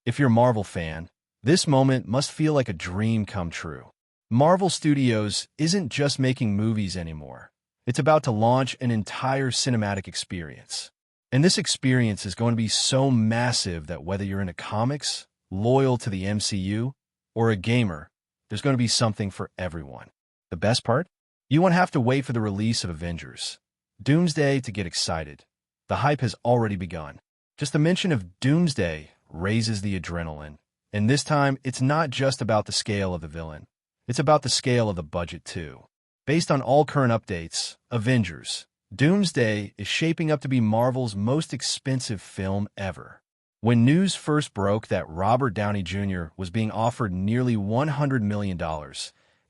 If you're a Marvel fan, this moment must feel like a dream come true. Marvel Studios isn't just making movies anymore. It's about to launch an entire cinematic experience. And this experience is going to be so massive that whether you're into comics, loyal to the MCU, or a gamer, there's going to be something for everyone. The best part? You won't have to wait for the release of Avengers Doomsday to get excited. The hype has already begun. Just the mention of Doomsday raises the adrenaline. And this time, it's not just about the scale of the villain. It's about the scale of the budget, too. Based on all current updates, Avengers Doomsday is shaping up to be Marvel's most expensive film ever. When news first broke that Robert Downey Jr. was being offered nearly $100 million,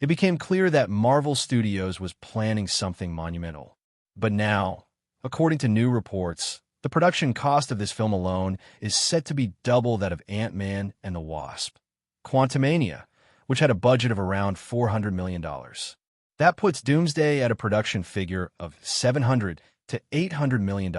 it became clear that Marvel Studios was planning something monumental. But now, according to new reports, the production cost of this film alone is set to be double that of Ant-Man and the Wasp: Quantumania, which had a budget of around $400 million. That puts Doomsday at a production figure of $700 to $800 million.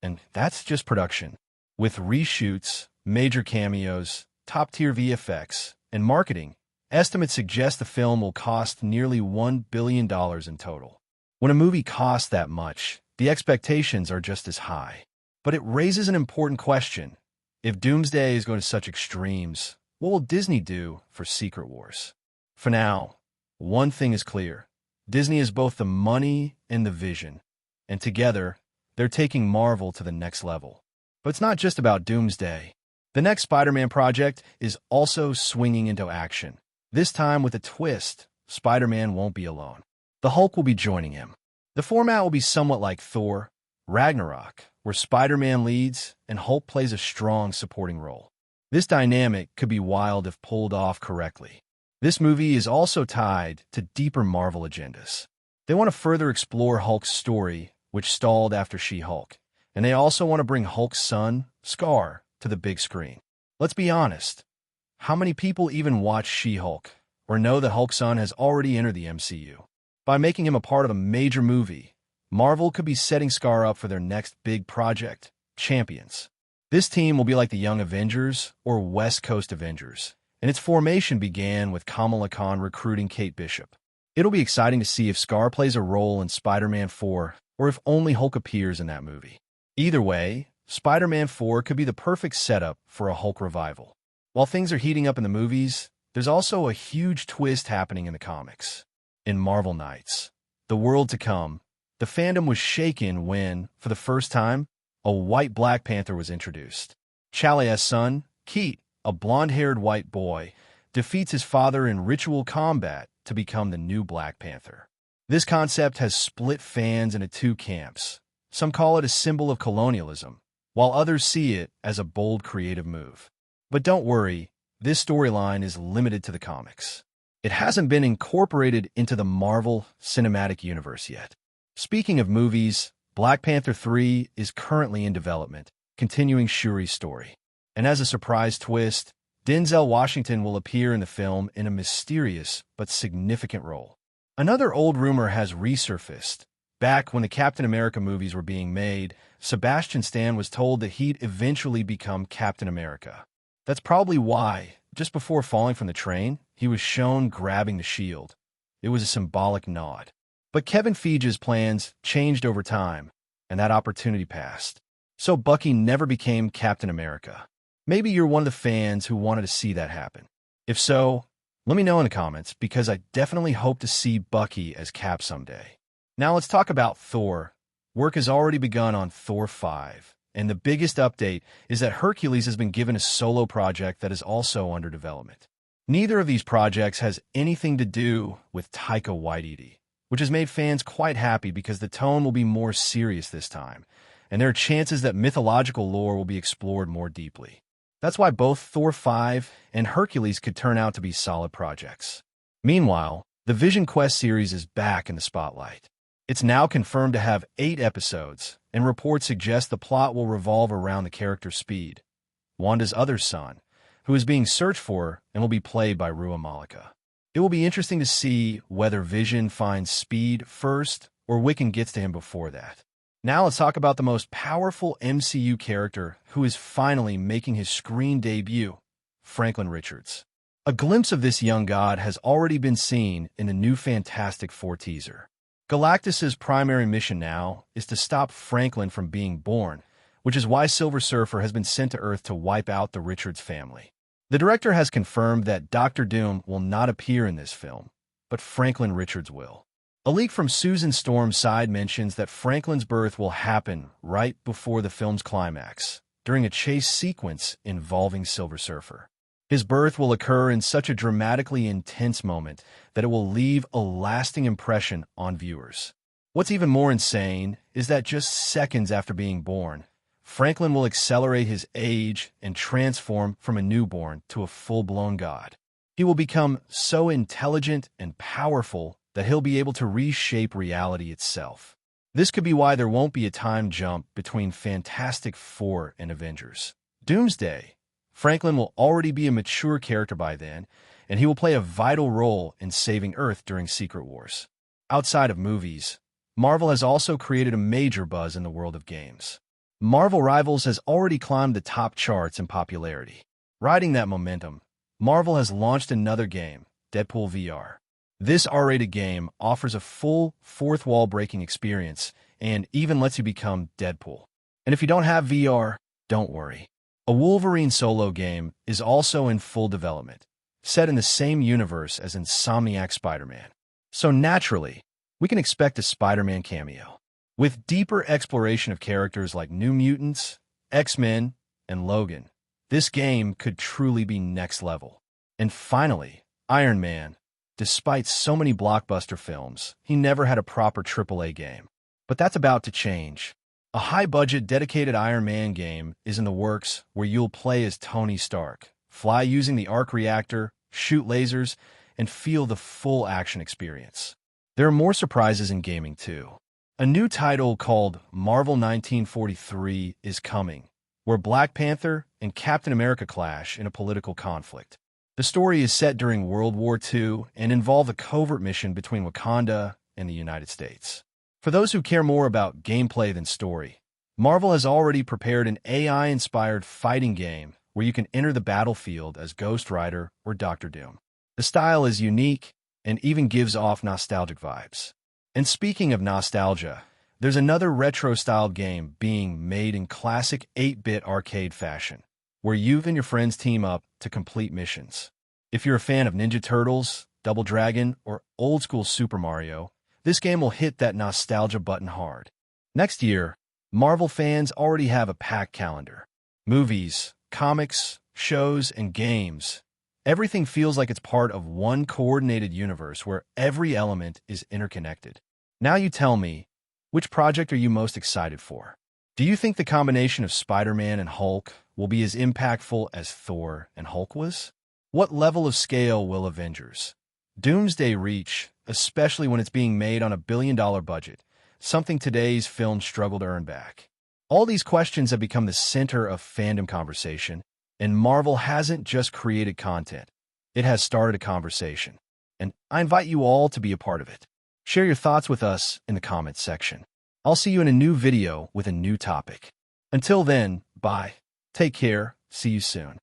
And that's just production. With reshoots, major cameos, top-tier VFX, and marketing, estimates suggest the film will cost nearly $1 billion in total. When a movie costs that much, the expectations are just as high. But it raises an important question. If Doomsday is going to such extremes, what will Disney do for Secret Wars? For now, one thing is clear. Disney is both the money and the vision. And together, they're taking Marvel to the next level. But it's not just about Doomsday. The next Spider-Man project is also swinging into action. This time with a twist, Spider-Man won't be alone. The Hulk will be joining him. The format will be somewhat like Thor, Ragnarok, where Spider-Man leads and Hulk plays a strong supporting role. This dynamic could be wild if pulled off correctly. This movie is also tied to deeper Marvel agendas. They want to further explore Hulk's story, which stalled after She-Hulk, and they also want to bring Hulk's son, Scar, to the big screen. Let's be honest. How many people even watch She-Hulk or know that Hulk's son has already entered the MCU? By making him a part of a major movie, Marvel could be setting Scar up for their next big project, Champions. This team will be like the Young Avengers or West Coast Avengers, and its formation began with Kamala Khan recruiting Kate Bishop. It'll be exciting to see if Scar plays a role in Spider-Man 4 or if only Hulk appears in that movie. Either way, Spider-Man 4 could be the perfect setup for a Hulk revival. While things are heating up in the movies, there's also a huge twist happening in the comics. In Marvel Knights, The World to Come, the fandom was shaken when, for the first time, a white Black Panther was introduced. Chalia's son, Keat, a blonde-haired white boy, defeats his father in ritual combat to become the new Black Panther. This concept has split fans into two camps. Some call it a symbol of colonialism, while others see it as a bold creative move. But don't worry, this storyline is limited to the comics. It hasn't been incorporated into the Marvel Cinematic Universe yet. Speaking of movies, Black Panther 3 is currently in development, continuing Shuri's story. And as a surprise twist, Denzel Washington will appear in the film in a mysterious but significant role. Another old rumor has resurfaced. Back when the Captain America movies were being made, Sebastian Stan was told that he'd eventually become Captain America. That's probably why, just before falling from the train, he was shown grabbing the shield. It was a symbolic nod. But Kevin Feige's plans changed over time, and that opportunity passed. So Bucky never became Captain America. Maybe you're one of the fans who wanted to see that happen. If so, let me know in the comments, because I definitely hope to see Bucky as Cap someday. Now let's talk about Thor. Work has already begun on Thor 5, and the biggest update is that Hercules has been given a solo project that is also under development. Neither of these projects has anything to do with Taika Waititi, which has made fans quite happy because the tone will be more serious this time, and there are chances that mythological lore will be explored more deeply. That's why both Thor 5 and Hercules could turn out to be solid projects. Meanwhile, the Vision Quest series is back in the spotlight. It's now confirmed to have 8 episodes, and reports suggest the plot will revolve around the character Speed, Wanda's other son, who is being searched for and will be played by Rua Malika. It will be interesting to see whether Vision finds Speed first or Wiccan gets to him before that. Now let's talk about the most powerful MCU character who is finally making his screen debut, Franklin Richards. A glimpse of this young god has already been seen in the new Fantastic Four teaser. Galactus's primary mission now is to stop Franklin from being born, which is why Silver Surfer has been sent to Earth to wipe out the Richards family. The director has confirmed that Dr. Doom will not appear in this film, but Franklin Richards will. A leak from Susan Storm's side mentions that Franklin's birth will happen right before the film's climax, during a chase sequence involving Silver Surfer. His birth will occur in such a dramatically intense moment that it will leave a lasting impression on viewers. What's even more insane is that just seconds after being born, Franklin will accelerate his age and transform from a newborn to a full-blown god. He will become so intelligent and powerful that he'll be able to reshape reality itself. This could be why there won't be a time jump between Fantastic Four and Avengers Doomsday. Franklin will already be a mature character by then, and he will play a vital role in saving Earth during Secret Wars. Outside of movies, Marvel has also created a major buzz in the world of games. Marvel Rivals has already climbed the top charts in popularity. Riding that momentum, Marvel has launched another game, Deadpool VR. This R-rated game offers a full fourth-wall-breaking experience and even lets you become Deadpool. And if you don't have VR, don't worry. A Wolverine solo game is also in full development, set in the same universe as Insomniac's Spider-Man. So naturally, we can expect a Spider-Man cameo. With deeper exploration of characters like New Mutants, X-Men, and Logan, this game could truly be next level. And finally, Iron Man. Despite so many blockbuster films, he never had a proper AAA game. But that's about to change. A high-budget, dedicated Iron Man game is in the works where you'll play as Tony Stark, fly using the arc reactor, shoot lasers, and feel the full action experience. There are more surprises in gaming, too. A new title called Marvel 1943 is coming, where Black Panther and Captain America clash in a political conflict. The story is set during World War II and involves a covert mission between Wakanda and the United States. For those who care more about gameplay than story, Marvel has already prepared an AI-inspired fighting game where you can enter the battlefield as Ghost Rider or Dr. Doom. The style is unique and even gives off nostalgic vibes. And speaking of nostalgia, there's another retro-styled game being made in classic 8-bit arcade fashion, where you and your friends team up to complete missions. If you're a fan of Ninja Turtles, Double Dragon, or old-school Super Mario, this game will hit that nostalgia button hard. Next year, Marvel fans already have a packed calendar. Movies, comics, shows, and games. Everything feels like it's part of one coordinated universe where every element is interconnected. Now you tell me, which project are you most excited for? Do you think the combination of Spider-Man and Hulk will be as impactful as Thor and Hulk was? What level of scale will Avengers Doomsday reach, especially when it's being made on a billion-dollar budget, something today's films struggle to earn back? All these questions have become the center of fandom conversation, and Marvel hasn't just created content. It has started a conversation, and I invite you all to be a part of it. Share your thoughts with us in the comments section. I'll see you in a new video with a new topic. Until then, bye. Take care. See you soon.